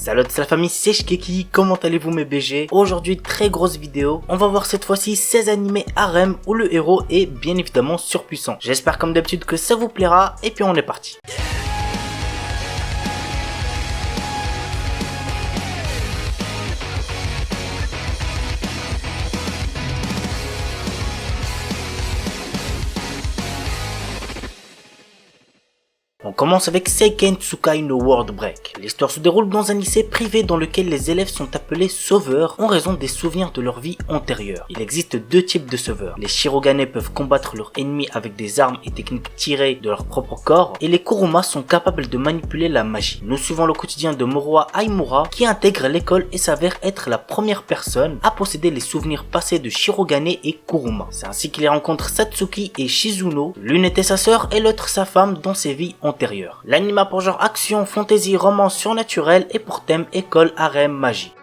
Salut c'est la famille, c'est Shkeki, comment allez-vous mes BG? Aujourd'hui très grosse vidéo, on va voir cette fois-ci 16 animés harem où le héros est bien évidemment surpuissant. J'espère comme d'habitude que ça vous plaira et puis on est parti. On commence avec Seiken Tsukai no World Break. L'histoire se déroule dans un lycée privé dans lequel les élèves sont appelés sauveurs en raison des souvenirs de leur vie antérieure. Il existe deux types de sauveurs. Les Shirogane peuvent combattre leurs ennemis avec des armes et techniques tirées de leur propre corps, et les Kuruma sont capables de manipuler la magie. Nous suivons le quotidien de Moroha Aimura qui intègre l'école et s'avère être la première personne à posséder les souvenirs passés de Shirogane et Kuruma. C'est ainsi qu'il rencontre Satsuki et Shizuno, l'une était sa sœur et l'autre sa femme dans ses vies antérieures. L'anime a pour genre action, fantasy, romance surnaturelle et pour thème école, harem, magie.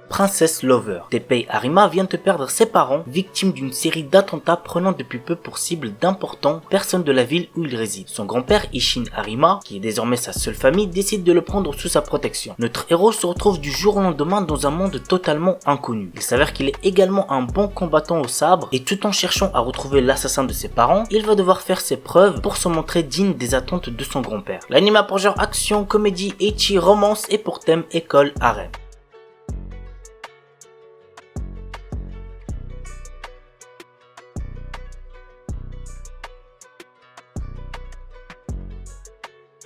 Princess Lover. Teppei Arima vient de perdre ses parents, victime d'une série d'attentats prenant depuis peu pour cible d'importantes personnes de la ville où il réside. Son grand-père Ishin Arima, qui est désormais sa seule famille, décide de le prendre sous sa protection. Notre héros se retrouve du jour au lendemain dans un monde totalement inconnu. Il s'avère qu'il est également un bon combattant au sabre et tout en cherchant à retrouver l'assassin de ses parents, il va devoir faire ses preuves pour se montrer digne des attentes de son grand-père. L'anime a pour genre action, comédie, ecchi, romance et pour thème école, harem.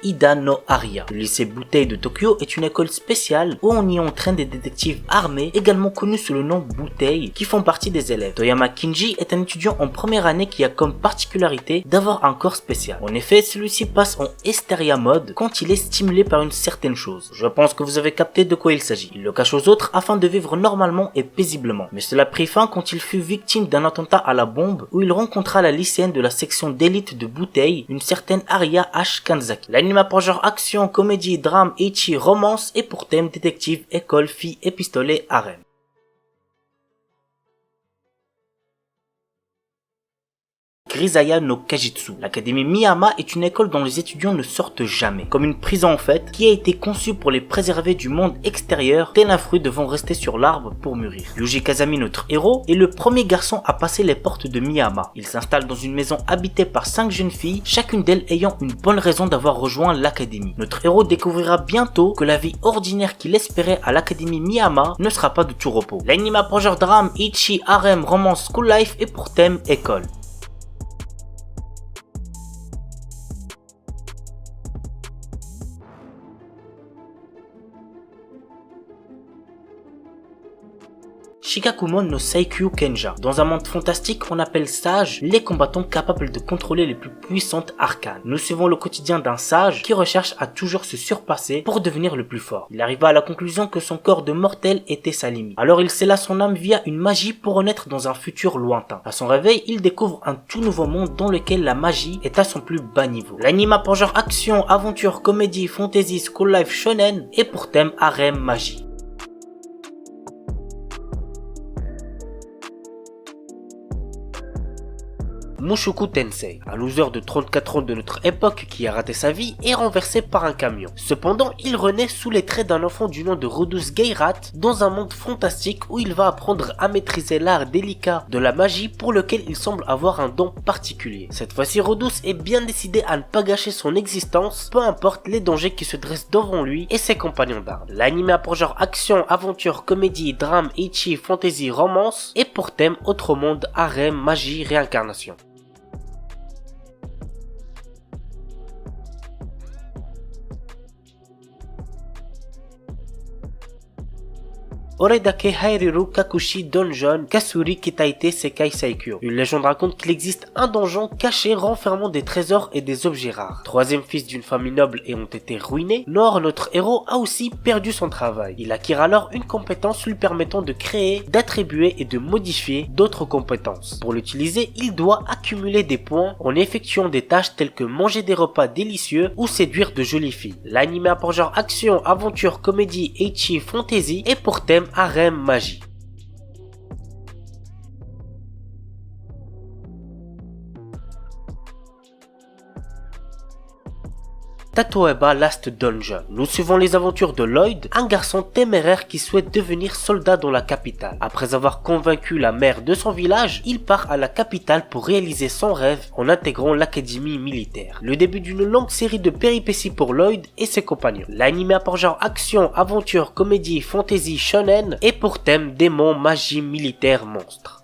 Ida no Aria. Le lycée Butei de Tokyo est une école spéciale où on y entraîne des détectives armés, également connus sous le nom Butei, qui font partie des élèves. Toyama Kinji est un étudiant en première année qui a comme particularité d'avoir un corps spécial. En effet, celui-ci passe en Hysteria mode quand il est stimulé par une certaine chose. Je pense que vous avez capté de quoi il s'agit. Il le cache aux autres afin de vivre normalement et paisiblement. Mais cela prit fin quand il fut victime d'un attentat à la bombe où il rencontra la lycéenne de la section d'élite de Butei, une certaine Aria H. Kanzaki. L'anime a pour genre action, comédie, drame, ecchi, romance et pour thème détective, école, fille et pistolet, harem. Grisaya no Kajitsu. L'académie Miyama est une école dont les étudiants ne sortent jamais, comme une prison en fait, qui a été conçue pour les préserver du monde extérieur, tel un fruit devant rester sur l'arbre pour mûrir. Yuji Kazami, notre héros, est le premier garçon à passer les portes de Miyama. Il s'installe dans une maison habitée par 5 jeunes filles, chacune d'elles ayant une bonne raison d'avoir rejoint l'académie. Notre héros découvrira bientôt que la vie ordinaire qu'il espérait à l'académie Miyama ne sera pas de tout repos. L'anime a pour genre drame, ecchi, harem, romance, school life et pour thème école. Shikakumon no Saikyu Kenja. Dans un monde fantastique, on appelle sages les combattants capables de contrôler les plus puissantes arcanes. Nous suivons le quotidien d'un sage qui recherche à toujours se surpasser pour devenir le plus fort. Il arriva à la conclusion que son corps de mortel était sa limite. Alors il scella son âme via une magie pour renaître dans un futur lointain. À son réveil, il découvre un tout nouveau monde dans lequel la magie est à son plus bas niveau. L'anime a pour genre action, aventure, comédie, fantasy, school life, shonen et pour thème harem, magie. Mushoku Tensei, un loser de 34 ans de notre époque qui a raté sa vie, est renversé par un camion. Cependant, il renaît sous les traits d'un enfant du nom de Rudus Geirat dans un monde fantastique où il va apprendre à maîtriser l'art délicat de la magie pour lequel il semble avoir un don particulier. Cette fois-ci, Rudus est bien décidé à ne pas gâcher son existence, peu importe les dangers qui se dressent devant lui et ses compagnons d'armes. L'anime a pour genre action, aventure, comédie, drame, ecchi, fantasy, romance et pour thème autre monde, harem, magie, réincarnation. Oredake Hairiru Kakushi Donjon Kasuri Kitaite Sekai Saikyo. Une légende raconte qu'il existe un donjon caché renfermant des trésors et des objets rares. Troisième fils d'une famille noble et ont été ruinés, Nor, notre héros, a aussi perdu son travail. Il acquiert alors une compétence lui permettant de créer, d'attribuer et de modifier d'autres compétences. Pour l'utiliser, il doit accumuler des points en effectuant des tâches telles que manger des repas délicieux ou séduire de jolies filles. L'anime a pour genre action, aventure, comédie, ecchi, fantasy et pour thème harem, magie. Tatoeba Last Dungeon. Nous suivons les aventures de Lloyd, un garçon téméraire qui souhaite devenir soldat dans la capitale. Après avoir convaincu la mère de son village, il part à la capitale pour réaliser son rêve en intégrant l'académie militaire. Le début d'une longue série de péripéties pour Lloyd et ses compagnons. L'anime a pour genre action, aventure, comédie, fantasy, shonen et pour thème démons, magie, militaire, monstre.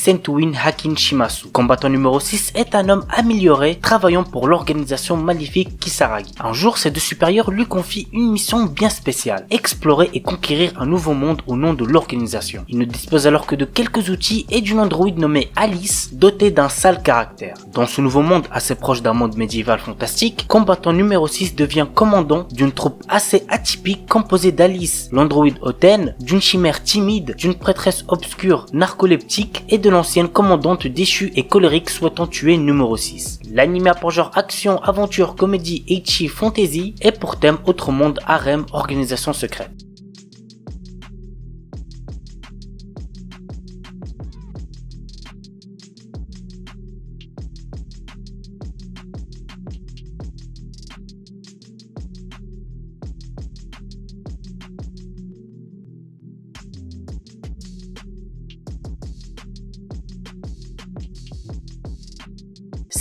Sentuin Hakin Shimasu. Combattant numéro 6 est un homme amélioré travaillant pour l'organisation maléfique Kisaragi. Un jour, ses deux supérieurs lui confient une mission bien spéciale, explorer et conquérir un nouveau monde au nom de l'organisation. Il ne dispose alors que de quelques outils et d'une androïde nommée Alice, dotée d'un sale caractère. Dans ce nouveau monde assez proche d'un monde médiéval fantastique, combattant numéro 6 devient commandant d'une troupe assez atypique composée d'Alice, l'androïde hautaine, d'une chimère timide, d'une prêtresse obscure narcoleptique et de l'ancienne commandante déchue et colérique souhaitant tuer numéro 6. L'anime a pour genre action, aventure, comédie, ecchi, fantasy et pour thème autre monde, harem, organisation secrète.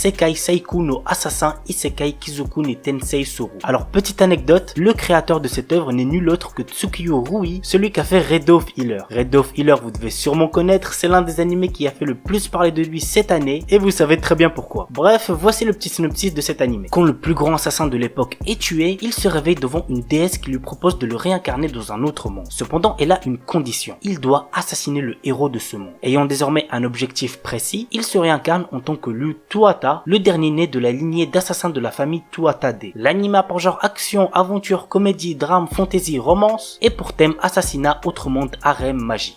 Sekai Seiku no Assassin Isekai Kizoku ne Tensei Soru. Alors petite anecdote, le créateur de cette œuvre n'est nul autre que Tsukiyo Rui, celui qui a fait Red Off Healer. Red Off Healer vous devez sûrement connaître, c'est l'un des animés qui a fait le plus parler de lui cette année et vous savez très bien pourquoi. Bref, voici le petit synopsis de cet animé. Quand le plus grand assassin de l'époque est tué, il se réveille devant une déesse qui lui propose de le réincarner dans un autre monde. Cependant, elle a une condition, il doit assassiner le héros de ce monde. Ayant désormais un objectif précis, il se réincarne en tant que Lu Tuata, le dernier né de la lignée d'assassins de la famille Tuatade. L'anime a pour genre action, aventure, comédie, drame, fantasy, romance et pour thème assassinat, autre monde, harem, magie.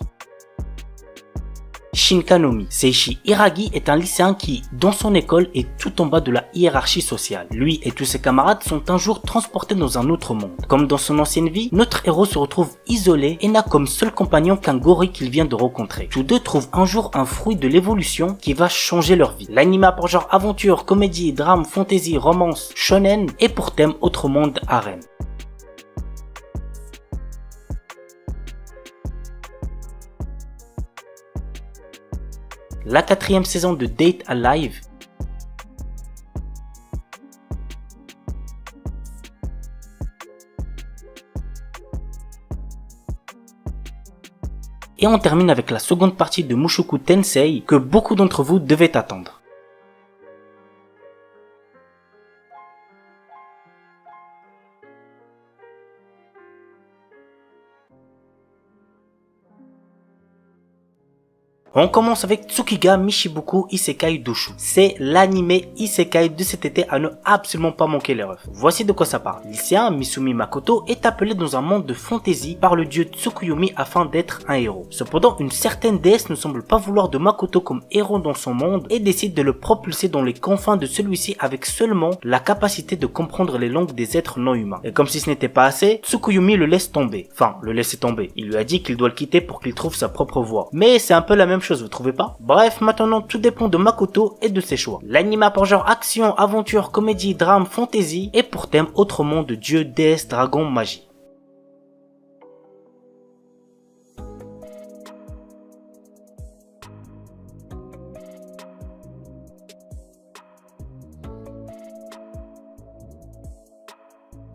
Shinkanomi. Seishi Hiragi est un lycéen qui, dans son école, est tout en bas de la hiérarchie sociale. Lui et tous ses camarades sont un jour transportés dans un autre monde. Comme dans son ancienne vie, notre héros se retrouve isolé et n'a comme seul compagnon qu'un gorille qu'il vient de rencontrer. Tous deux trouvent un jour un fruit de l'évolution qui va changer leur vie. L'anime a pour genre aventure, comédie, drame, fantasy, romance, shonen et pour thème autre monde, harem. La 4e saison de Date Alive et on termine avec la seconde partie de Mushoku Tensei que beaucoup d'entre vous devaient attendre. On commence avec Tsukiga Mishibuku Isekai Doshu. C'est l'animé Isekai de cet été à ne absolument pas manquer les refs. Voici de quoi ça parle. Lycéen Misumi Makoto est appelé dans un monde de fantasy par le dieu Tsukuyomi afin d'être un héros. Cependant, une certaine déesse ne semble pas vouloir de Makoto comme héros dans son monde et décide de le propulser dans les confins de celui-ci avec seulement la capacité de comprendre les langues des êtres non humains. Et comme si ce n'était pas assez, Tsukuyomi le laisse tomber. Enfin, le laisser tomber. Il lui a dit qu'il doit le quitter pour qu'il trouve sa propre voie. Mais c'est un peu la même chose, vous trouvez pas? Bref, maintenant tout dépend de Makoto et de ses choix. L'anime a pour genre action, aventure, comédie, drame, fantasy et pour thème autre monde, dieu, déesse, dragon, magie.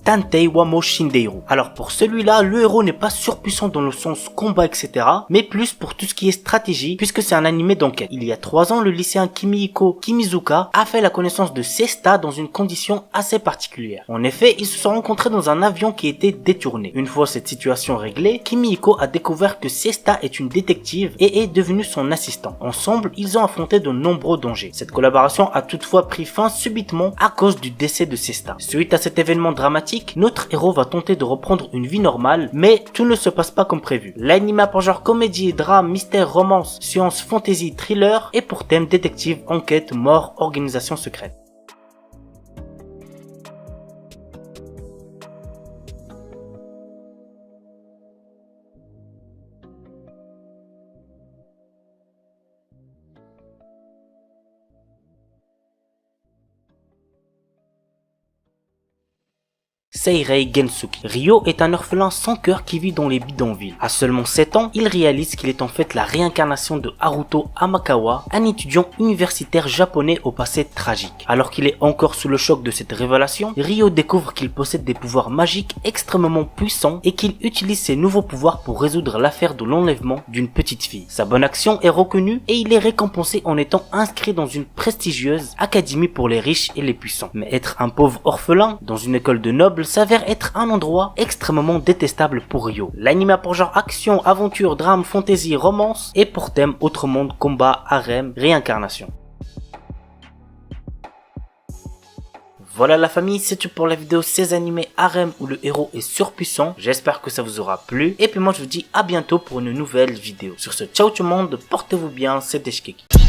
Tantei Wamo Shindeiru. Alors pour celui-là, le héros n'est pas surpuissant dans le sens combat etc, mais plus pour tout ce qui est stratégie, puisque c'est un animé d'enquête. Il y a 3 ans, le lycéen Kimihiko Kimizuka a fait la connaissance de Sesta dans une condition assez particulière. En effet, ils se sont rencontrés dans un avion qui était détourné. Une fois cette situation réglée, Kimihiko a découvert que Sesta est une détective et est devenue son assistant. Ensemble, ils ont affronté de nombreux dangers. Cette collaboration a toutefois pris fin subitement à cause du décès de Sesta. Suite à cet événement dramatique, notre héros va tenter de reprendre une vie normale, mais tout ne se passe pas comme prévu. L'anime a pour genre comédie, drame, mystère, romance, science, fantasy, thriller et pour thème détective, enquête, mort, organisation secrète. Seirei Gensuki. Ryo est un orphelin sans cœur qui vit dans les bidonvilles. À seulement 7 ans, il réalise qu'il est en fait la réincarnation de Haruto Amakawa, un étudiant universitaire japonais au passé tragique. Alors qu'il est encore sous le choc de cette révélation, Ryo découvre qu'il possède des pouvoirs magiques extrêmement puissants et qu'il utilise ses nouveaux pouvoirs pour résoudre l'affaire de l'enlèvement d'une petite fille. Sa bonne action est reconnue et il est récompensé en étant inscrit dans une prestigieuse académie pour les riches et les puissants. Mais être un pauvre orphelin dans une école de nobles s'avère être un endroit extrêmement détestable pour Ryo. L'anime a pour genre action, aventure, drame, fantasy, romance et pour thème autre monde, combat, harem, réincarnation. Voilà la famille, c'est tout pour la vidéo 16 animés harem où le héros est surpuissant. J'espère que ça vous aura plu. Et puis moi je vous dis à bientôt pour une nouvelle vidéo. Sur ce, ciao tout le monde, portez-vous bien, c'était Shikeki.